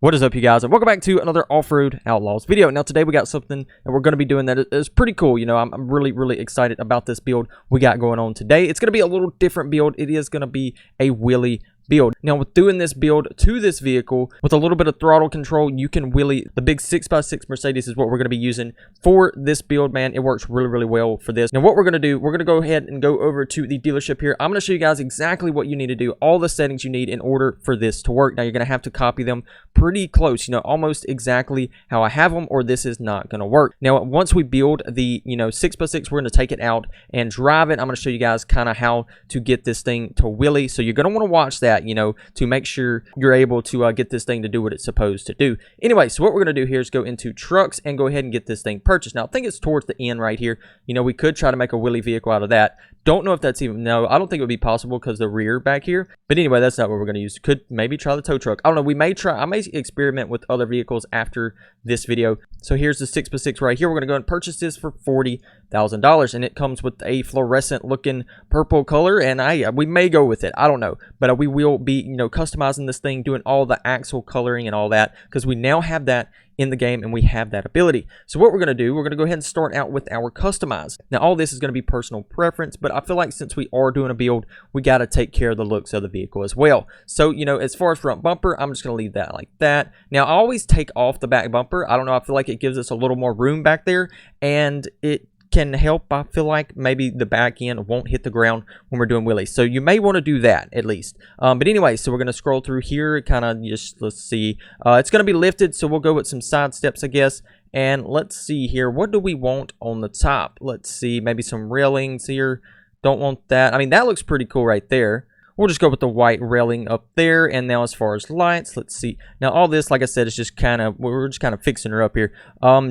What is up, you guys, and welcome back to another Off-Road Outlaws video. Now, today we got something that we're going to be doing that is pretty cool. You know, I'm really excited about this build we got going on today. It's going to be a little different build. It is going to be a wheelie build. Now, with doing this build to this vehicle with a little bit of throttle control, you can wheelie the big 6x6 Mercedes is what we're going to be using for this build, man. It works really well for this. Now, what we're going to do, we're going to go ahead and go over to the dealership here. I'm going to show you guys exactly what you need to do, all the settings you need in order for this to work. Now, you're going to have to copy them pretty close, you know, almost exactly how I have them, or this is not going to work. Now, once we build the, 6x6, we're going to take it out and drive it. I'm going to show you guys kind of how to get this thing to wheelie. So you're going to want to watch that, to make sure you're able to get this thing to do what it's supposed to do. Anyway, so what we're going to do here is go into trucks and go ahead and get this thing purchased. Now, I think it's towards the end right here. We could try to make a wheelie vehicle out of that. Don't know if that's even, no, I don't think it would be possible because the rear back here. But anyway, that's not what we're going to use. Could maybe try the tow truck. I don't know. We may try, I may experiment with other vehicles after this video. So here's the 6x6 right here. We're going to go and purchase this for $40,000. And it comes with a fluorescent looking purple color. And we may go with it. I don't know. But we will be, customizing this thing, doing all the axle coloring and all that. Because we now have that in the game and we have that ability. So what we're going to do, we're going to go ahead and start out with our customize. Now, all this is going to be personal preference, but I feel like since we are doing a build, we got to take care of the looks of the vehicle as well. So, as far as front bumper, I'm just going to leave that like that. Now, I always take off the back bumper. I don't know, I feel like it gives us a little more room back there, and it can help. I feel like maybe the back end won't hit the ground when we're doing wheelies, so you may want to do that at least. But anyway, so we're going to scroll through here, kind of just, let's see, it's going to be lifted, so we'll go with some side steps, I guess. And let's see here, what do we want on the top? Let's see, maybe some railings here. Don't want that. I mean, that looks pretty cool right there. We'll just go with the white railing up there. And now as far as lights, let's see. Now all this, like I said, is just kind of, we're just kind of fixing her up here.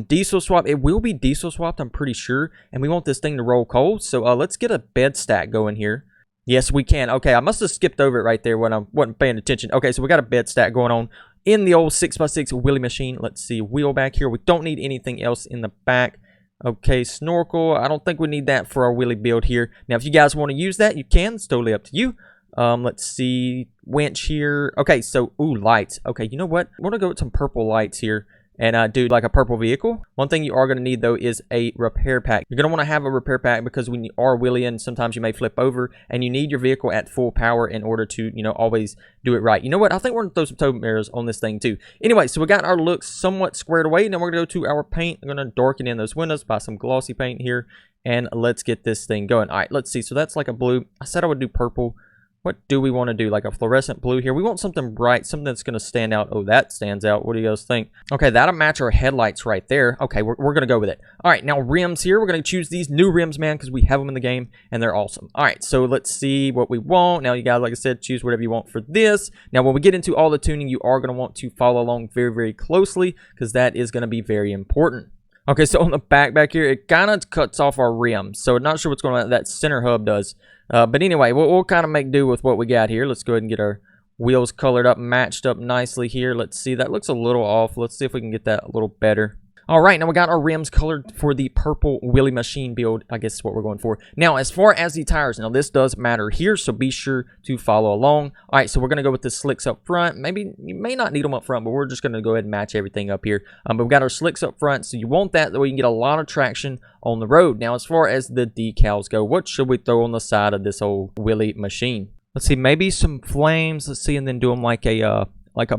Diesel swap, it will be diesel swapped, I'm pretty sure. And we want this thing to roll cold. So let's get a bed stack going here. Yes, we can. Okay, I must have skipped over it right there when I wasn't paying attention. Okay, so we got a bed stack going on in the old 6x6 wheelie machine. Let's see, wheel back here. We don't need anything else in the back. Okay, snorkel. I don't think we need that for our wheelie build here. Now, if you guys want to use that, you can. It's totally up to you. Let's see, winch here. Okay, so, ooh, lights. Okay, you know what? We're going to go with some purple lights here and do like a purple vehicle. One thing you are going to need, though, is a repair pack. You're going to want to have a repair pack because when you are wheeling, sometimes you may flip over and you need your vehicle at full power in order to, always do it right. You know what? I think we're going to throw some tow mirrors on this thing, too. Anyway, so we got our looks somewhat squared away. Now we're going to go to our paint. I'm going to darken in those windows by some glossy paint here. And let's get this thing going. All right, let's see. So that's like a blue. I said I would do purple. What do we want to do? Like a fluorescent blue here. We want something bright, something that's going to stand out. Oh, that stands out. What do you guys think? Okay, that'll match our headlights right there. Okay, we're going to go with it. All right, now rims here. We're going to choose these new rims, man, because we have them in the game, and they're awesome. All right, so let's see what we want. Now, you guys, like I said, choose whatever you want for this. Now, when we get into all the tuning, you are going to want to follow along very closely because that is going to be very important. Okay, so on the back here, it kind of cuts off our rims. So not sure what's going on. That center hub does. But anyway, we'll kind of make do with what we got here. Let's go ahead and get our wheels colored up, matched up nicely here. Let's see. That looks a little off. Let's see if we can get that a little better. All right, now we got our rims colored for the purple wheelie machine build. I guess is what we're going for. Now, as far as the tires, now this does matter here, so be sure to follow along. All right, so we're going to go with the slicks up front. Maybe you may not need them up front, but we're just going to go ahead and match everything up here. But we've got our slicks up front, so you want that way you can get a lot of traction on the road. Now, as far as the decals go, what should we throw on the side of this old wheelie machine? Let's see, maybe some flames. Let's see, and then do them like a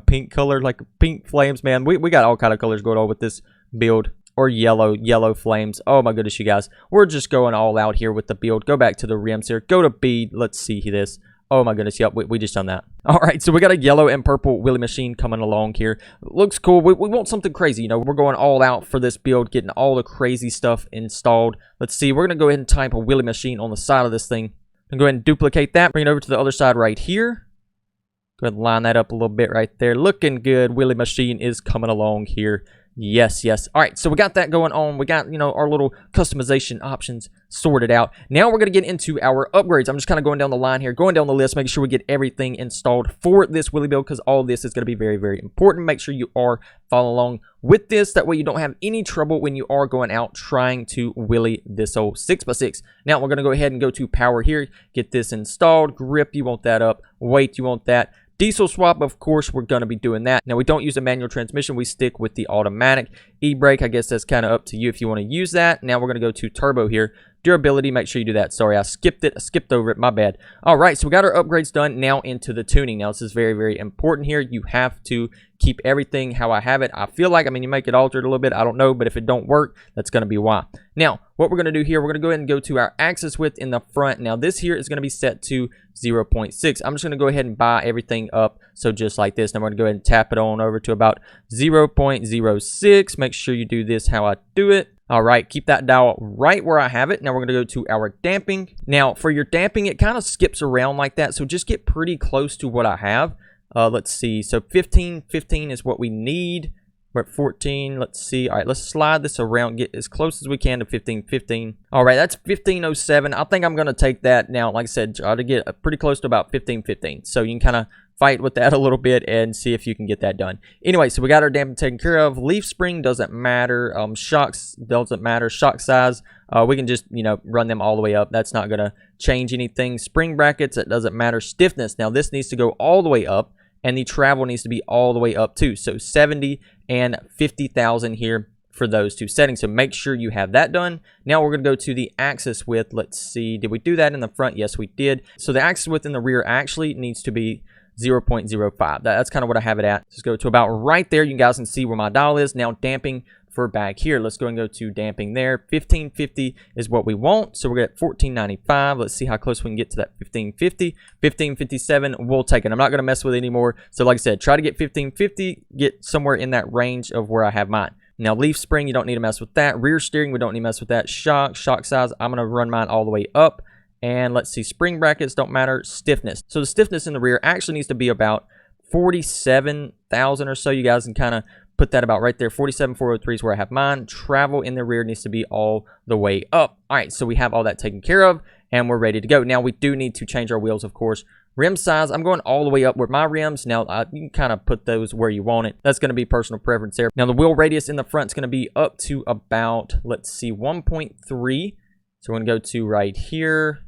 pink color, like pink flames, man. We got all kind of colors going on with this build. Or yellow flames. Oh my goodness, you guys. We're just going all out here with the build. Go back to the rims here. Go to B. Let's see this. Oh my goodness. Yep, we just done that. All right, so we got a yellow and purple wheelie machine coming along here. Looks cool. We want something crazy. We're going all out for this build, getting all the crazy stuff installed. Let's see. We're going to go ahead and type a wheelie machine on the side of this thing. And go ahead and duplicate that. Bring it over to the other side right here. Go ahead and line that up a little bit right there. Looking good. Wheelie machine is coming along here. Yes. All right, so we got that going on. We got, our little customization options sorted out. Now we're going to get into our upgrades. I'm just kind of going down the line here, going down the list, making sure we get everything installed for this wheelie build because all of this is going to be very important. Make sure you are following along with this. That way you don't have any trouble when you are going out trying to wheelie this old 6x6. Now we're going to go ahead and go to power here, get this installed. Grip, you want that up. Weight, you want that. Diesel swap, of course, we're going to be doing that. Now, we don't use a manual transmission. We stick with the automatic. E-brake, I guess that's kind of up to you if you want to use that. Now, we're going to go to turbo here. Durability, make sure you do that. Sorry, I skipped it. I skipped over it. My bad. All right, so we got our upgrades done. Now into the tuning. Now, this is very, very important here. You have to keep everything how I have it. I feel like, I mean, you make it altered a little bit. I don't know, but if it don't work, that's going to be why. Now, what we're going to do here, we're going to go ahead and go to our axis width in the front. Now, this here is going to be set to 0.6. I'm just going to go ahead and buy everything up. So just like this. Now, we're going to go ahead and tap it on over to about 0.06. Make sure you do this how I do it. All right, keep that dial right where I have it. Now we're going to go to our damping. Now for your damping, it kind of skips around like that. So just get pretty close to what I have. Let's see. So 15 is what we need. We're at 14. Let's see. All right, let's slide this around. Get as close as we can to 15. All right, that's 1507. I think I'm going to take that now. Like I said, try to get pretty close to about 15. So you can kind of fight with that a little bit and see if you can get that done. Anyway, so we got our damping taken care of. Leaf spring doesn't matter. Shocks doesn't matter. Shock size, we can just, you know, run them all the way up. That's not going to change anything. Spring brackets, it doesn't matter. Stiffness, now this needs to go all the way up, and the travel needs to be all the way up too. So 70 and 50,000 here for those two settings. So make sure you have that done. Now we're going to go to the axis width. Let's see. Did we do that in the front? Yes, we did. So the axis width in the rear actually needs to be 0.05. That's kind of what I have it at. Just go to about right there. You guys can see where my dial is. Now damping for back here. Let's go and go to damping there. 1550 is what we want. So we're at 1495. Let's see how close we can get to that 1550. 1557, we'll take it. I'm not going to mess with it anymore. So like I said, try to get 1550, get somewhere in that range of where I have mine. Now leaf spring, you don't need to mess with that. Rear steering, we don't need to mess with that. Shock size, I'm going to run mine all the way up. And let's see, spring brackets don't matter. Stiffness. So the stiffness in the rear actually needs to be about 47,000 or so. You guys can kind of put that about right there. 47,403 is where I have mine. Travel in the rear needs to be all the way up. All right, so we have all that taken care of, and we're ready to go. Now, we do need to change our wheels, of course. Rim size, I'm going all the way up with my rims. Now, you can kind of put those where you want it. That's going to be personal preference there. Now, the wheel radius in the front is going to be up to about, let's see, 1.3. So we're going to go to right here.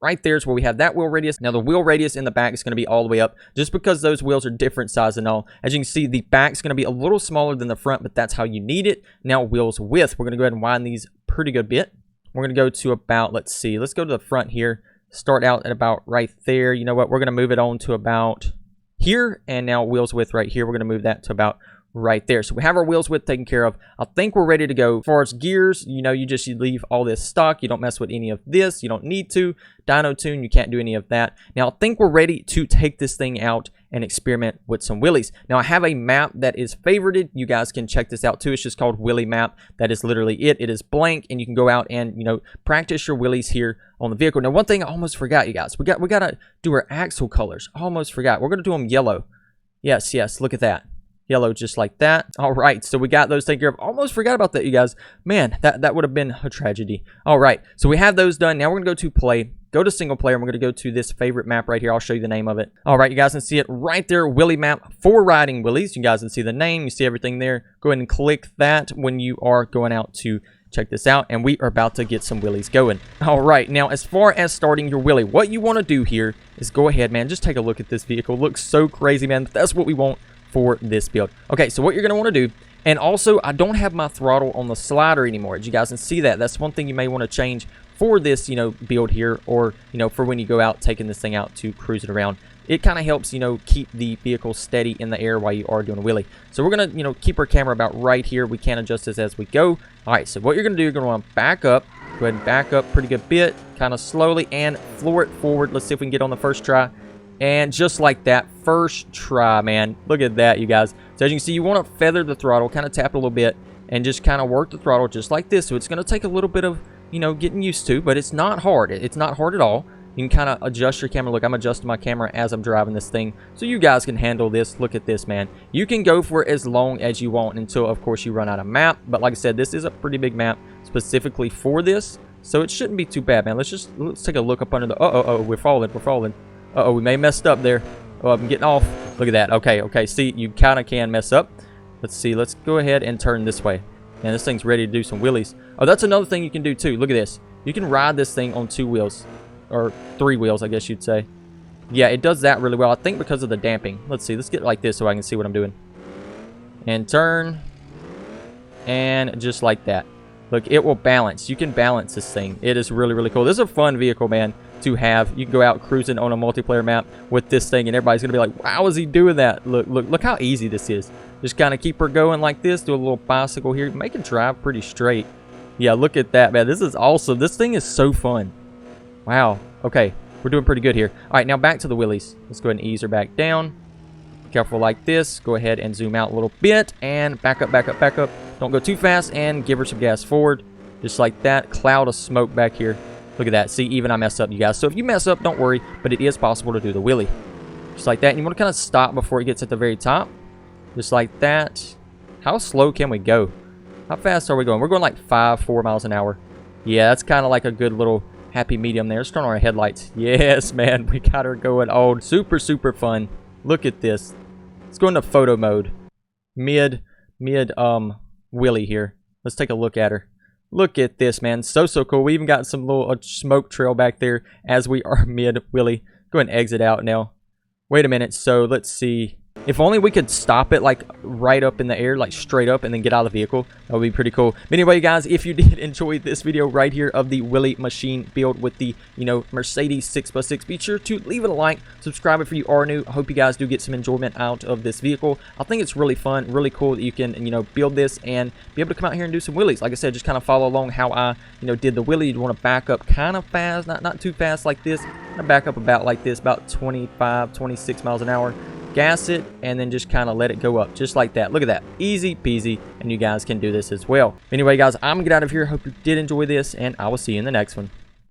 Right there is where we have that wheel radius. Now, the wheel radius in the back is going to be all the way up just because those wheels are different size and all. As you can see, the back is going to be a little smaller than the front, but that's how you need it. Now, wheels width. We're going to go ahead and widen these pretty good bit. We're going to go to about, let's see, let's go to the front here. Start out at about right there. You know what? We're going to move it on to about here. And now wheels width right here. We're going to move that to about right there. So we have our wheels width taken care of. I think we're ready to go. As far as gears, you know, you leave all this stock. You don't mess with any of this. You don't need to. Dyno tune, you can't do any of that. Now, I think we're ready to take this thing out and experiment with some wheelies. Now, I have a map that is favorited. You guys can check this out too. It's just called Wheelie Map. That is literally it. It is blank, and you can go out and, you know, practice your wheelies here on the vehicle. Now, one thing I almost forgot, you guys. We got to do our axle colors. I almost forgot. We're going to do them yellow. Yes, look at that. Yellow just like that. All right, so we got those taken care of. Almost forgot about that, you guys. Man, that would have been a tragedy. All right, so we have those done. Now we're going to go to play. Go to single player, and we're going to go to this favorite map right here. I'll show you the name of it. All right, you guys can see it right there. Wheelie Map for riding wheelies. You guys can see the name. You see everything there. Go ahead and click that when you are going out to check this out, and we are about to get some wheelies going. All right, now as far as starting your wheelie, what you want to do here is go ahead, man. Just take a look at this vehicle. It looks so crazy, man. That's what we want for this build. Okay, so what you're going to want to do, and also I don't have my throttle on the slider anymore. As you guys can see that, that's one thing you may want to change for this, you know, build here, or, you know, for when you go out taking this thing out to cruise it around. It kind of helps, you know, keep the vehicle steady in the air while you are doing a wheelie. So we're going to, you know, keep our camera about right here. We can adjust this as we go. All right, so what you're going to do, you're going to want to back up. Go ahead and back up pretty good bit, kind of slowly, and floor it forward. Let's see if we can get on the first try. And just like that, first try, man. Look at that, you guys. So as you can see, you want to feather the throttle, kind of tap it a little bit, and just kind of work the throttle just like this. So it's going to take a little bit of, you know, getting used to, but it's not hard. It's not hard at all. You can kind of adjust your camera. Look, I'm adjusting my camera as I'm driving this thing, so you guys can handle this. Look at this, man. You can go for as long as you want until, of course, you run out of map. But like I said, this is a pretty big map specifically for this, so it shouldn't be too bad, man. Let's take a look up under the... we're falling. We may have messed up there. Oh, I'm getting off. Look at that. Okay. See, you kind of can mess up. Let's see. Let's go ahead and turn this way. Man, this thing's ready to do some wheelies. Oh, that's another thing you can do, too. Look at this. You can ride this thing on 2 wheels. Or 3 wheels, I guess you'd say. Yeah, it does that really well. I think because of the damping. Let's see. Let's get like this so I can see what I'm doing. And turn. And just like that. Look, it will balance. You can balance this thing. It is really, really cool. This is a fun vehicle, man, to have. You can go out cruising on a multiplayer map with this thing, and everybody's going to be like, wow, is he doing that? Look how easy this is. Just kind of keep her going like this. Do a little bicycle here. Make it drive pretty straight. Yeah, look at that, man. This is awesome. This thing is so fun. Wow. Okay, we're doing pretty good here. All right, now back to the wheelies. Let's go ahead and ease her back down. Careful like this. Go ahead and zoom out a little bit and back up, back up, back up. Don't go too fast and give her some gas forward. Just like that. Cloud of smoke back here. Look at that. See, even I messed up, you guys. So if you mess up, don't worry, but it is possible to do the wheelie. Just like that. And you want to kind of stop before it gets at the very top. Just like that. How slow can we go? How fast are we going? We're going like 4 miles an hour. Yeah, that's kind of like a good little happy medium there. Let's turn on our headlights. Yes, man. We got her going on. Super, super fun. Look at this. Let's go into photo mode. Mid wheelie here. Let's take a look at her. Look at this, man. So cool. We even got some little smoke trail back there as we are mid wheelie. Go ahead and exit out now. Wait a minute. So let's see. If only we could stop it like right up in the air, like straight up, and then get out of the vehicle. That would be pretty cool. But anyway, guys, if you did enjoy this video right here of the wheelie machine build with the, Mercedes 6x6, be sure to leave it a like, subscribe if you are new. I hope you guys do get some enjoyment out of this vehicle. I think it's really fun, really cool that you can, build this and be able to come out here and do some wheelies. Like I said, just kind of follow along how I, did the wheelie. You want to back up kind of fast, not too fast like this. Back up about like this, about 25, 26 miles an hour. Gas it and then just kind of let it go up just like that. Look at that. Easy peasy, and you guys can do this as well. Anyway, guys, I'm gonna get out of here. Hope you did enjoy this, and I will see you in the next one.